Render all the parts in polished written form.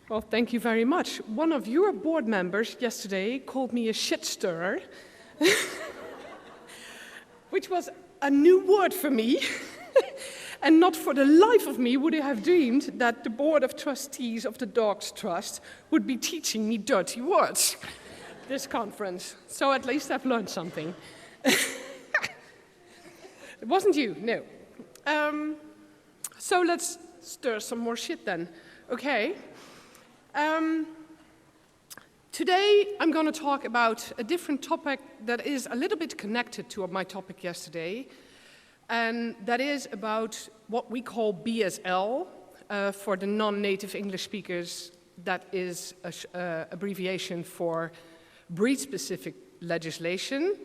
Well, thank you very much. One of your board members yesterday called me a shit stirrer, which was a new word for me. And not for the life of me would I have dreamed that the board of trustees of the Dogs Trust would be teaching me dirty words this conference. So at least I've learned something. It wasn't you, no. So let's stir some more shit then. Okay. Today I'm going to talk about a different topic that is a little bit connected to my topic yesterday, and that is about what we call BSL. For the non-native English speakers, that is an abbreviation for breed-specific legislation.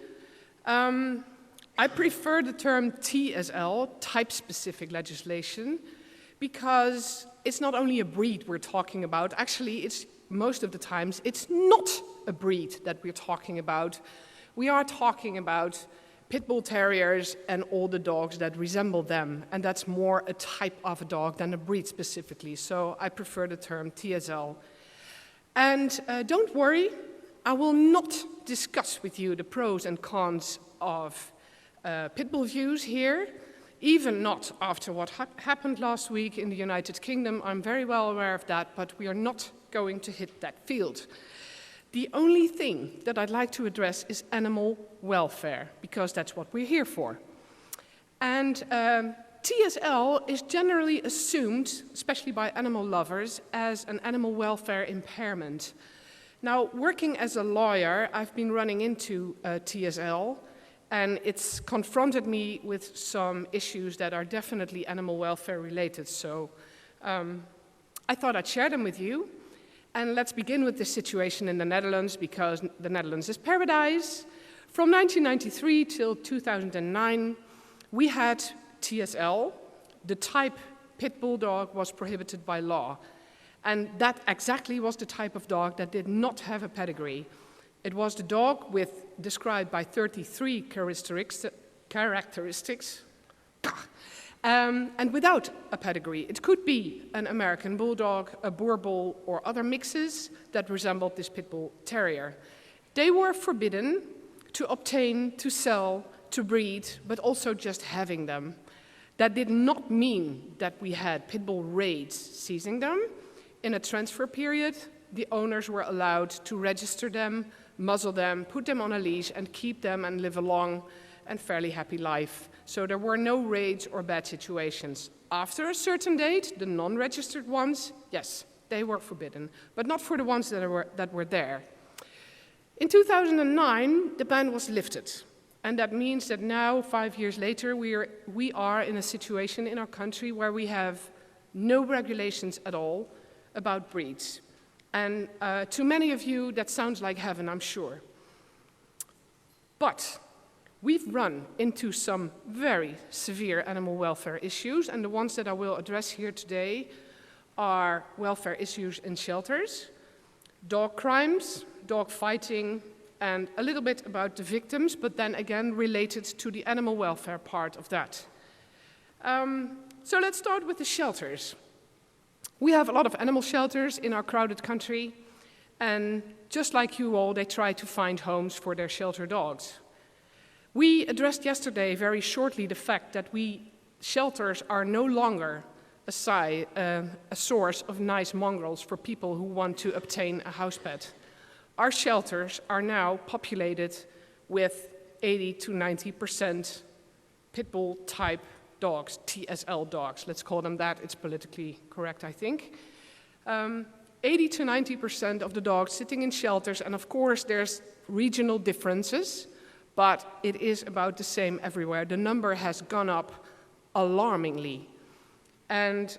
I prefer the term TSL, type-specific legislation, because it's not only a breed we're talking about. Actually, it's most of the times it's not a breed that we're talking about. We are talking about pit bull terriers and all the dogs that resemble them, and that's more a type of a dog than a breed specifically. So I prefer the term TSL. And don't worry, I will not discuss with you the pros and cons of pit bull views here, even not after what happened last week in the United Kingdom. I'm very well aware of that, but we are not going to hit that field. The only thing that I'd like to address is animal welfare, because that's what we're here for. And TSL is generally assumed, especially by animal lovers, as an animal welfare impairment. Now, working as a lawyer, I've been running into TSL, and it's confronted me with some issues that are definitely animal welfare related. So I thought I'd share them with you. And let's begin with the situation in the Netherlands, because the Netherlands is paradise. From 1993 till 2009, we had TSL. The type pit bull dog was prohibited by law. And that exactly was the type of dog that did not have a pedigree. It was the dog described by 33 characteristics, and without a pedigree. It could be an American bulldog, a Boer bull, or other mixes that resembled this pit bull terrier. They were forbidden to obtain, to sell, to breed, but also just having them. That did not mean that we had pit bull raids seizing them. In a transfer period, the owners were allowed to register them, muzzle them, put them on a leash, and keep them and live a long and fairly happy life. So there were no raids or bad situations. After a certain date, the non-registered ones, yes, they were forbidden, but not for the ones that were there. In 2009, the ban was lifted, and that means that now, 5 years later, we are in a situation in our country where we have no regulations at all about breeds. And to many of you, that sounds like heaven, I'm sure. But we've run into some very severe animal welfare issues, and the ones that I will address here today are welfare issues in shelters, dog crimes, dog fighting, and a little bit about the victims, but then again related to the animal welfare part of that. So let's start with the shelters. We have a lot of animal shelters in our crowded country, and just like you all, they try to find homes for their shelter dogs. We addressed yesterday very shortly the fact that shelters are no longer a source of nice mongrels for people who want to obtain a house pet. Our shelters are now populated with 80 to 90% pit bull type dogs, TSL dogs, let's call them that, it's politically correct, I think. 80 to 90% of the dogs sitting in shelters, and of course there's regional differences, but it is about the same everywhere. The number has gone up alarmingly. And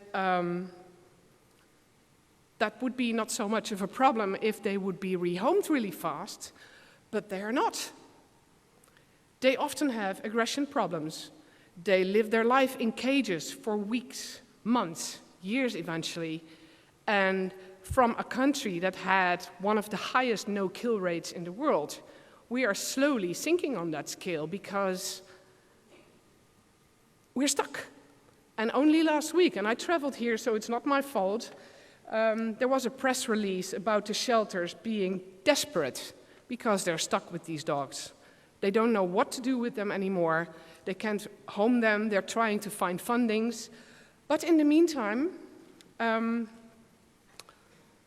that would be not so much of a problem if they would be rehomed really fast, but they are not. They often have aggression problems. They live their life in cages for weeks, months, years eventually, and from a country that had one of the highest no-kill rates in the world, we are slowly sinking on that scale because we're stuck. And only last week, and I traveled here, so it's not my fault, there was a press release about the shelters being desperate because they're stuck with these dogs. They don't know what to do with them anymore. They can't home them. They're trying to find fundings. But in the meantime,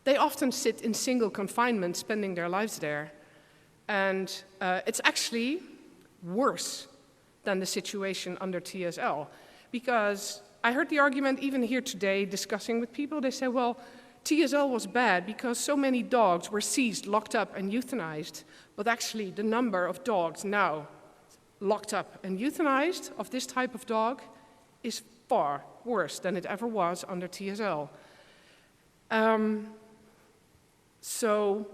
they often sit in single confinement, spending their lives there. And it's actually worse than the situation under TSL. Because I heard the argument even here today discussing with people. They say, well, TSL was bad because so many dogs were seized, locked up, and euthanized. But actually, the number of dogs now locked up and euthanized of this type of dog is far worse than it ever was under TSL. So,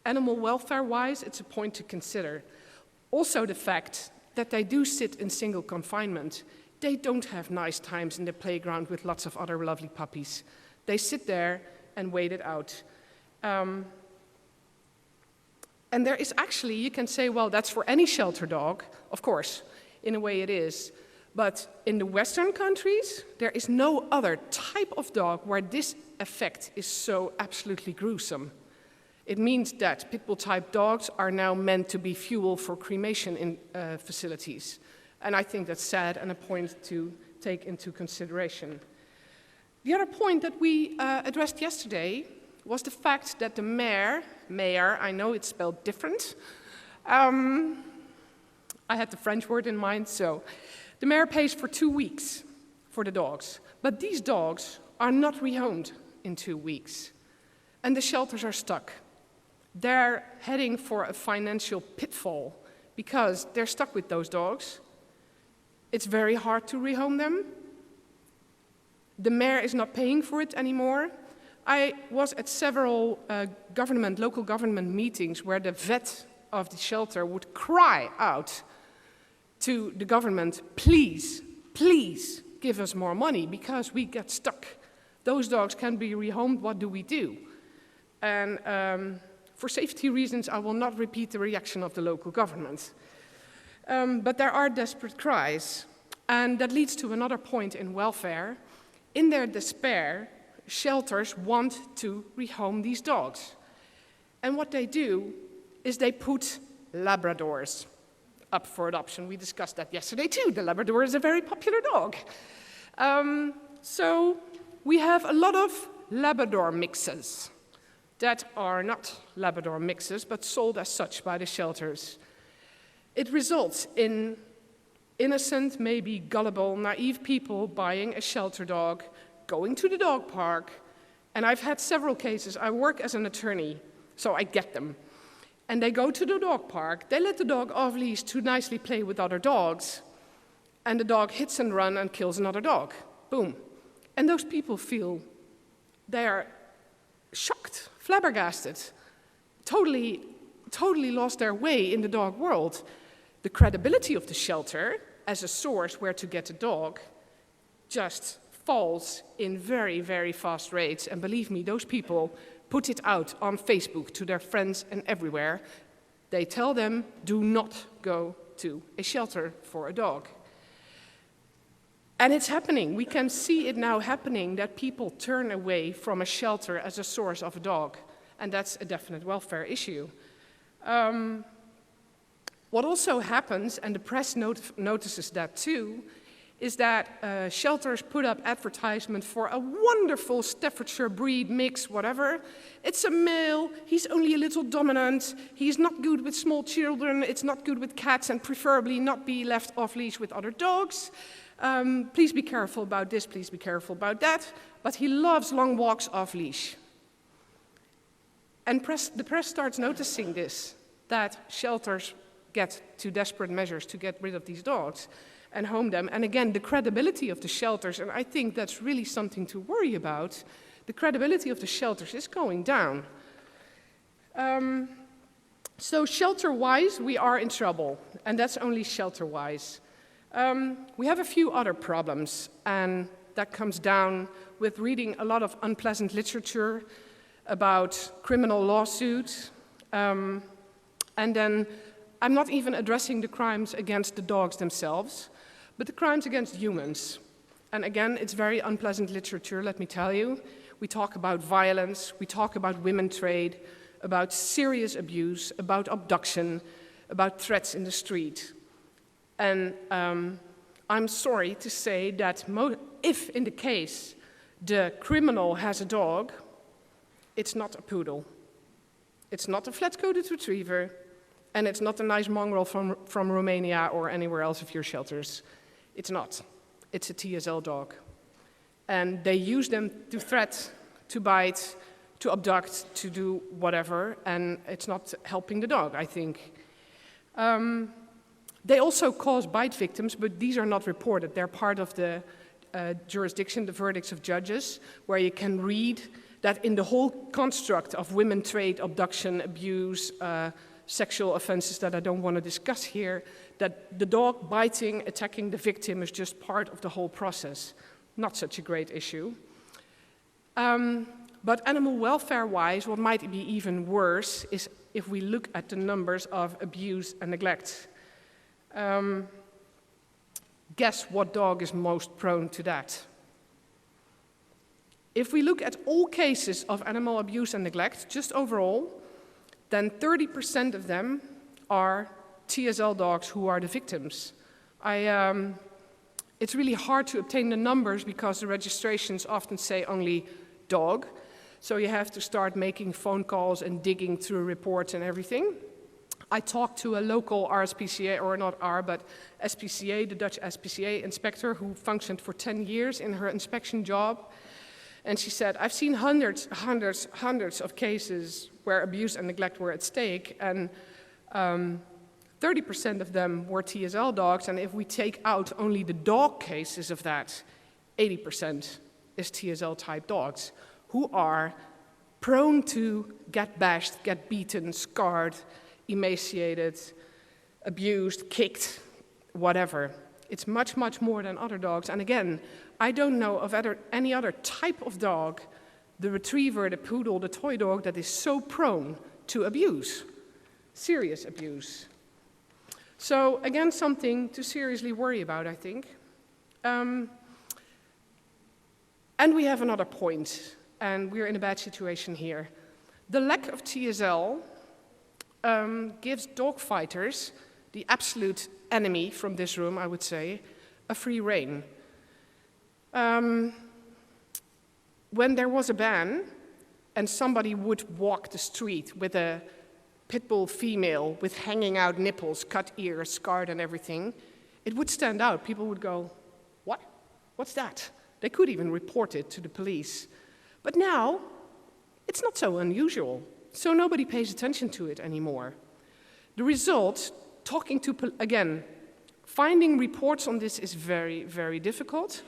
animal welfare-wise, it's a point to consider. Also the fact that they do sit in single confinement. They don't have nice times in the playground with lots of other lovely puppies. They sit there and wait it out. And there is actually, you can say, well, that's for any shelter dog. Of course, in a way it is. But in the Western countries, there is no other type of dog where this effect is so absolutely gruesome. It means that pit bull type dogs are now meant to be fuel for cremation in facilities. And I think that's sad and a point to take into consideration. The other point that we addressed yesterday was the fact that the mayor, I know it's spelled different. I had the French word in mind, so the mayor pays for 2 weeks for the dogs. But these dogs are not rehomed in 2 weeks. And the shelters are stuck. They're heading for a financial pitfall because they're stuck with those dogs. It's very hard to rehome them. The mayor is not paying for it anymore. I was at several local government meetings where the vet of the shelter would cry out to the government, please, please give us more money because we get stuck. Those dogs can be rehomed, what do we do? And for safety reasons, I will not repeat the reaction of the local government. But there are desperate cries. And that leads to another point in welfare. In their despair, shelters want to rehome these dogs. And what they do is they put Labradors up for adoption. We discussed that yesterday too. The Labrador is a very popular dog. So we have a lot of Labrador mixes that are not Labrador mixes, but sold as such by the shelters. It results in innocent, maybe gullible, naive people buying a shelter dog, going to the dog park, and I've had several cases. I work as an attorney, so I get them. And they go to the dog park, they let the dog off leash to nicely play with other dogs, and the dog hits and runs and kills another dog. Boom. And those people feel they are shocked, flabbergasted, totally lost their way in the dog world. The credibility of the shelter as a source where to get a dog just falls in very, very fast rates. And believe me, those people put it out on Facebook to their friends and everywhere. They tell them, do not go to a shelter for a dog. And it's happening. We can see it now happening that people turn away from a shelter as a source of a dog. And that's a definite welfare issue. What also happens, and the press notices that too, is that shelters put up advertisement for a wonderful Staffordshire breed mix, whatever. It's a male, he's only a little dominant, he's not good with small children, it's not good with cats, and preferably not be left off leash with other dogs. Please be careful about this, please be careful about that. But he loves long walks off leash. And the press starts noticing this, that shelters get to desperate measures to get rid of these dogs and home them. And again, the credibility of the shelters, and I think that's really something to worry about, the credibility of the shelters is going down. So shelter-wise, we are in trouble, and that's only shelter-wise. We have a few other problems, and that comes down with reading a lot of unpleasant literature about criminal lawsuits, and then I'm not even addressing the crimes against the dogs themselves, but the crimes against humans. And again, it's very unpleasant literature, let me tell you. we talk about violence, we talk about women trade, about serious abuse, about abduction, about threats in the street. And I'm sorry to say that if in the case the criminal has a dog, it's not a poodle. It's not a flat-coated retriever, and it's not a nice mongrel from Romania or anywhere else of your shelters. It's not. It's a TSL dog. And they use them to threat, to bite, to abduct, to do whatever, and it's not helping the dog, I think. They also cause bite victims, but these are not reported. They're part of the jurisdiction, the verdicts of judges, where you can read that in the whole construct of women trade, abduction, abuse, sexual offenses that I don't want to discuss here, that the dog biting, attacking the victim is just part of the whole process. Not such a great issue. But animal welfare-wise, what might be even worse is if we look at the numbers of abuse and neglect. Guess what dog is most prone to that? If we look at all cases of animal abuse and neglect, just overall, then 30% of them are TSL dogs who are the victims. It's really hard to obtain the numbers because the registrations often say only dog. So you have to start making phone calls and digging through reports and everything. I talked to a local RSPCA, or not R, but SPCA, the Dutch SPCA inspector who functioned for 10 years in her inspection job. And she said, I've seen hundreds of cases where abuse and neglect were at stake, and 30% of them were TSL dogs, and if we take out only the dog cases of that, 80% is TSL-type dogs, who are prone to get bashed, get beaten, scarred, emaciated, abused, kicked, whatever. It's much, much more than other dogs. And again, I don't know of any other type of dog, the retriever, the poodle, the toy dog, that is so prone to abuse, serious abuse. So again, something to seriously worry about, I think. And we have another point, and we're in a bad situation here. The lack of TSL gives dog fighters, the absolute enemy from this room, I would say, a free rein. When there was a ban and somebody would walk the street with a pit bull female with hanging out nipples, cut ears, scarred and everything, it would stand out. People would go, what? What's that? They could even report it to the police. But now, it's not so unusual. So nobody pays attention to it anymore. The result, finding reports on this is very, very difficult.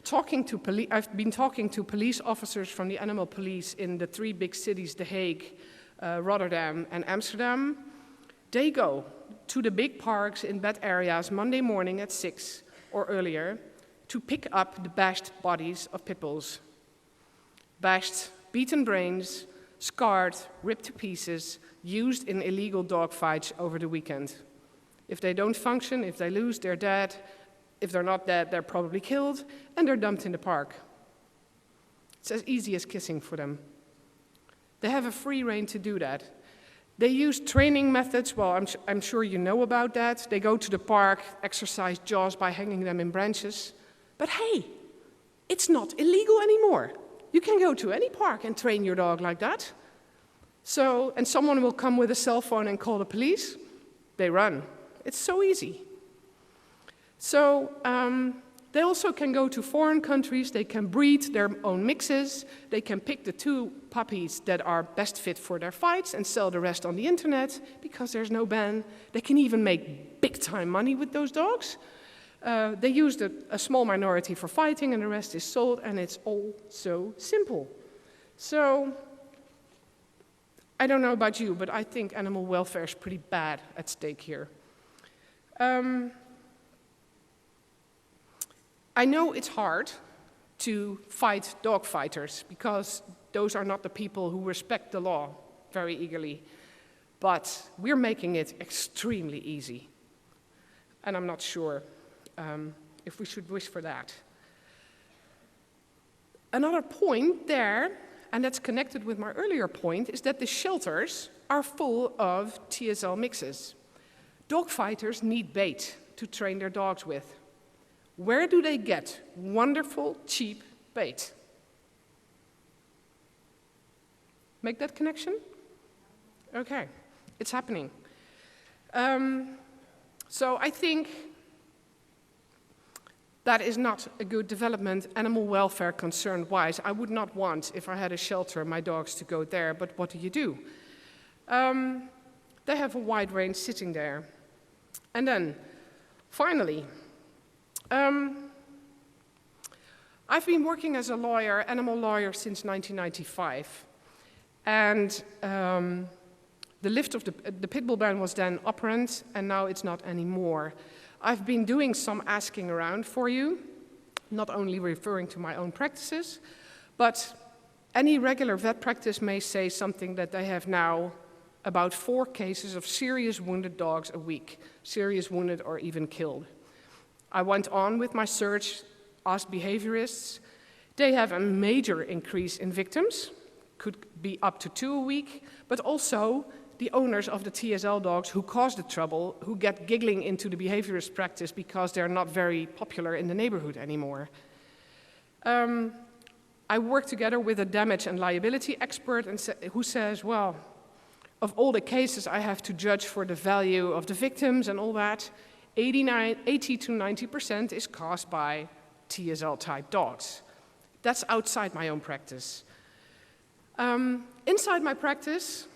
I've been talking to police officers from the animal police in the 3 big cities, The Hague, Rotterdam, and Amsterdam. They go to the big parks in bad areas Monday morning at 6 or earlier to pick up the bashed bodies of pit bulls. Bashed, beaten brains, scarred, ripped to pieces, used in illegal dog fights over the weekend. If they don't function, if they lose, they're dead. If they're not dead, they're probably killed, and they're dumped in the park. It's as easy as kissing for them. They have a free rein to do that. They use training methods, well, I'm sure you know about that. They go to the park, exercise jaws by hanging them in branches. But hey, it's not illegal anymore. You can go to any park and train your dog like that. And someone will come with a cell phone and call the police. They run. It's so easy. So they also can go to foreign countries. They can breed their own mixes. They can pick the 2 puppies that are best fit for their fights and sell the rest on the internet because there's no ban. They can even make big-time money with those dogs. They used a small minority for fighting, and the rest is sold, and it's all so simple. So, I don't know about you, but I think animal welfare is pretty bad at stake here. I know it's hard to fight dog fighters, because those are not the people who respect the law very eagerly. But we're making it extremely easy. And I'm not sure if we should wish for that. Another point there, and that's connected with my earlier point, is that the shelters are full of TSL mixes. Dog fighters need bait to train their dogs with. Where do they get wonderful, cheap bait? Make that connection? Okay, it's happening. So I think that is not a good development, animal welfare concern-wise. I would not want, if I had a shelter, my dogs to go there, but what do? They have a wide range sitting there. And then, finally, I've been working as a lawyer, animal lawyer, since 1995. And the lift of the pit bull ban was then operant, and now it's not anymore. I've been doing some asking around for you, not only referring to my own practices, but any regular vet practice may say something that they have now about 4 cases of serious wounded dogs a week, serious wounded or even killed. I went on with my search, asked behaviorists. They have a major increase in victims, could be up to 2 a week, but also the owners of the TSL dogs who cause the trouble, who get giggling into the behaviorist practice because they're not very popular in the neighborhood anymore. I work together with a damage and liability expert who says, well, of all the cases I have to judge for the value of the victims and all that, 80 to 90% is caused by TSL-type dogs. That's outside my own practice. Inside my practice,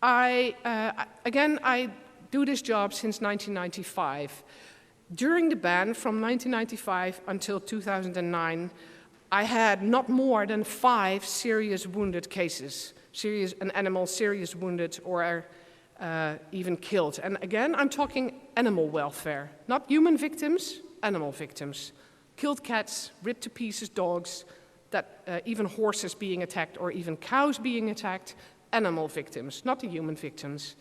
I do this job since 1995. During the ban, from 1995 until 2009, I had not more than 5 serious wounded cases, an animal serious wounded or even killed. And again, I'm talking animal welfare, not human victims, animal victims. Killed cats, ripped to pieces dogs, even horses being attacked or even cows being attacked, animal victims, not the human victims.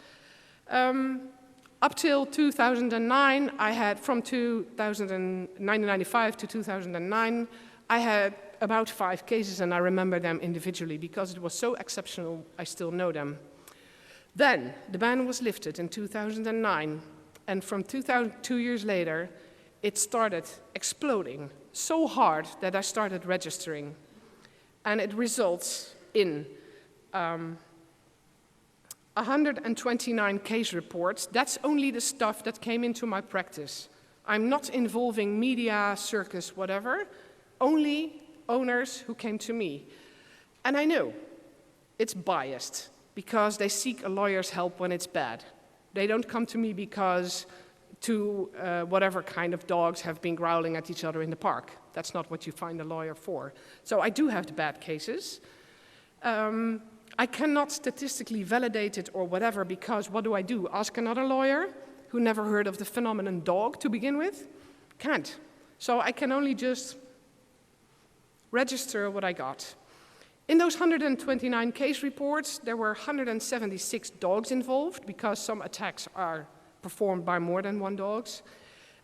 Up till 2009, I had, from 1995 to 2009, I had about 5 cases, and I remember them individually because it was so exceptional, I still know them. Then, the ban was lifted in 2009, and from 2 years later, it started exploding so hard that I started registering. And it results in 129 case reports. That's only the stuff that came into my practice. I'm not involving media, circus, whatever, only owners who came to me. And I know it's biased because they seek a lawyer's help when it's bad. They don't come to me because whatever kind of dogs have been growling at each other in the park. That's not what you find a lawyer for. So I do have the bad cases. I cannot statistically validate it or whatever because what do? Ask another lawyer who never heard of the phenomenon dog to begin with? Can't. So I can only just register what I got. In those 129 case reports, there were 176 dogs involved because some attacks are performed by more than 1 dog.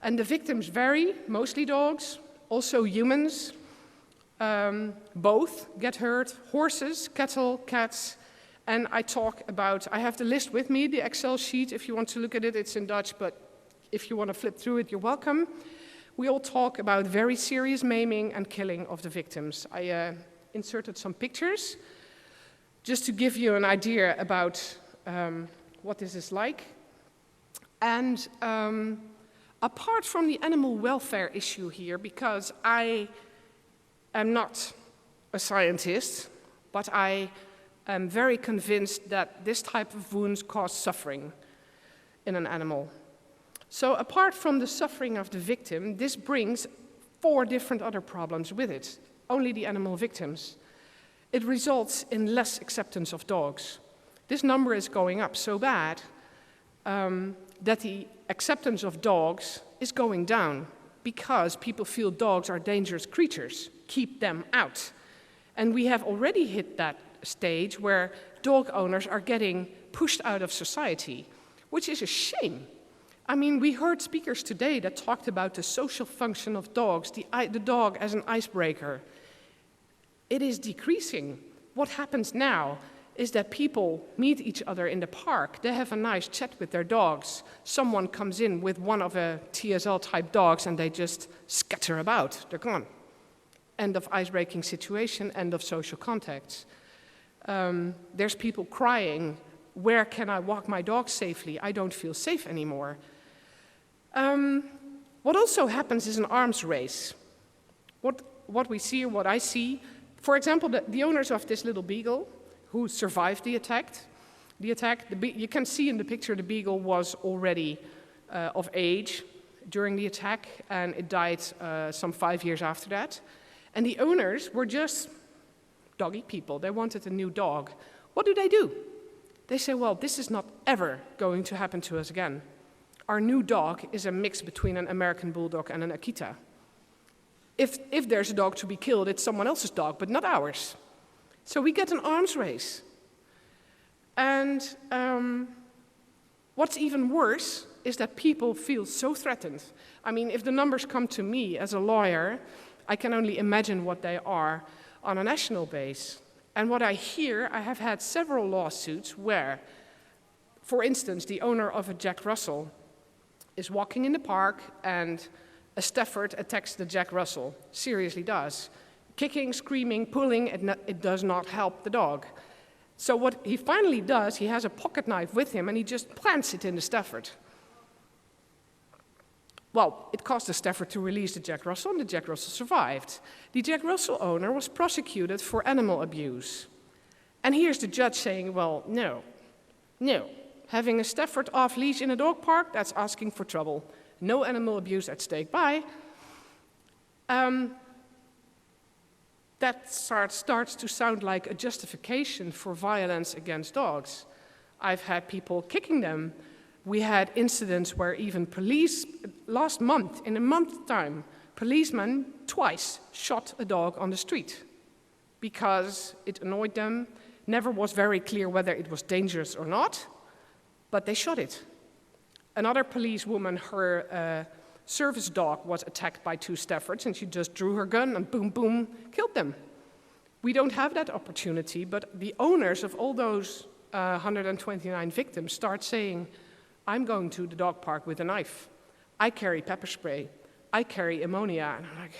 And the victims vary, mostly dogs, also humans. Both get hurt, horses, cattle, cats, and I have the list with me, the Excel sheet, if you want to look at it, it's in Dutch, but if you want to flip through it, you're welcome. We all talk about very serious maiming and killing of the victims. I inserted some pictures, just to give you an idea about what this is like. And apart from the animal welfare issue here, because I am not a scientist, but I am very convinced that this type of wounds cause suffering in an animal. So apart from the suffering of the victim, this brings 4 different other problems with it, only the animal victims. It results in less acceptance of dogs. This number is going up so bad that the acceptance of dogs is going down because people feel dogs are dangerous creatures. Keep them out. And we have already hit that stage where dog owners are getting pushed out of society, which is a shame. I mean, we heard speakers today that talked about the social function of dogs, the dog as an icebreaker. it is decreasing. What happens now is that people meet each other in the park. They have a nice chat with their dogs. Someone comes in with one of a TSL-type dogs, and they just scatter about. They're gone. End of ice-breaking situation, end of social contacts. There's people crying, where can I walk my dog safely? I don't feel safe anymore. What also happens is an arms race. What we see, or what I see, for example, the owners of this little beagle who survived the attack, you can see in the picture the beagle was already of age during the attack, and it died some 5 years after that. And the owners were just doggy people. They wanted a new dog. What do? They say, well, this is not ever going to happen to us again. Our new dog is a mix between an American Bulldog and an Akita. If there's a dog to be killed, it's someone else's dog, but not ours. So we get an arms race. And what's even worse is that people feel so threatened. I mean, if the numbers come to me as a lawyer, I can only imagine what they are on a national base. And what I hear, I have had several lawsuits where, for instance, the owner of a Jack Russell is walking in the park and a Stafford attacks the Jack Russell, seriously does. Kicking, screaming, pulling, it does not help the dog. So what he finally does, he has a pocket knife with him and he just plants it in the Stafford. Well, it caused the Stafford to release the Jack Russell, and the Jack Russell survived. The Jack Russell owner was prosecuted for animal abuse. And here's the judge saying, well, no. Having a Stafford off leash in a dog park, that's asking for trouble. No animal abuse at stake. Bye. That starts to sound like a justification for violence against dogs. I've had people kicking them. We had incidents where even police, last month, in a month's time, policemen twice shot a dog on the street because it annoyed them. Never was very clear whether it was dangerous or not, but they shot it. Another policewoman, her service dog was attacked by 2 Staffords, and she just drew her gun and boom, boom, killed them. We don't have that opportunity, but the owners of all those 129 victims start saying, I'm going to the dog park with a knife. I carry pepper spray. I carry ammonia. And I'm like,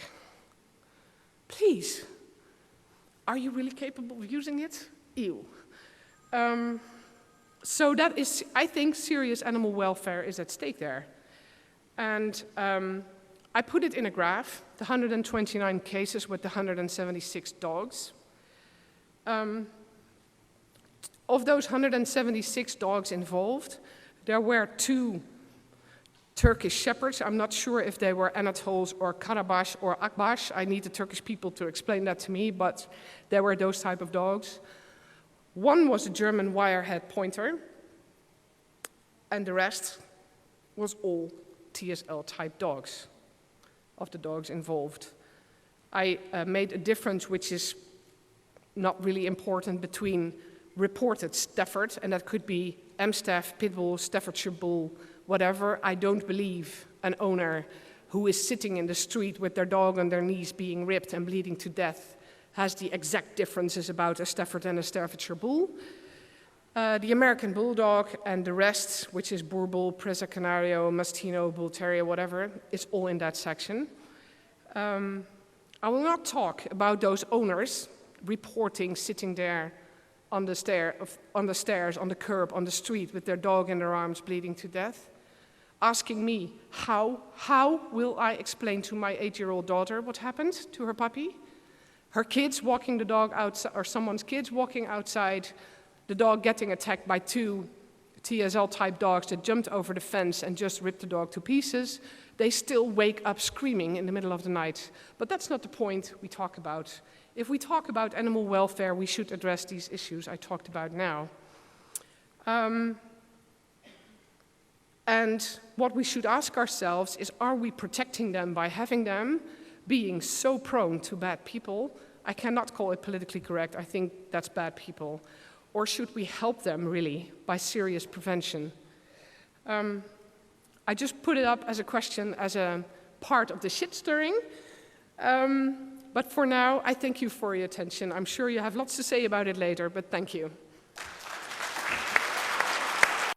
please, are you really capable of using it? Ew. So that is, I think, serious animal welfare is at stake there. And I put it in a graph, the 129 cases with the 176 dogs. Of those 176 dogs involved, there were 2 Turkish shepherds. I'm not sure if they were Anatols or Karabash or Akbash. I need the Turkish people to explain that to me, but there were those type of dogs. One was a German wirehead pointer, and the rest was all TSL-type dogs, of the dogs involved. I made a difference, which is not really important, between reported Stafford, and that could be Amstaff, Pitbull, Staffordshire Bull, whatever. I don't believe an owner who is sitting in the street with their dog on their knees being ripped and bleeding to death has the exact differences about a Stafford and a Staffordshire Bull. The American Bulldog and the rest, which is Boer Bull, Presa Canario, Mastino, Bull Terrier, whatever, is all in that section. I will not talk about those owners reporting sitting there on the stairs, on the curb, on the street with their dog in their arms bleeding to death, asking me, how will I explain to my 8-year-old daughter what happened to her puppy? Her kids walking the dog outside, or someone's kids walking outside, the dog getting attacked by 2 TSL-type dogs that jumped over the fence and just ripped the dog to pieces. They still wake up screaming in the middle of the night. But that's not the point we talk about. If we talk about animal welfare, we should address these issues I talked about now. And what we should ask ourselves is, are we protecting them by having them being so prone to bad people? I cannot call it politically correct. I think that's bad people. Or should we help them, really, by serious prevention? I just put it up as a question, as a part of the shit stirring. But for now, I thank you for your attention. I'm sure you have lots to say about it later, but thank you.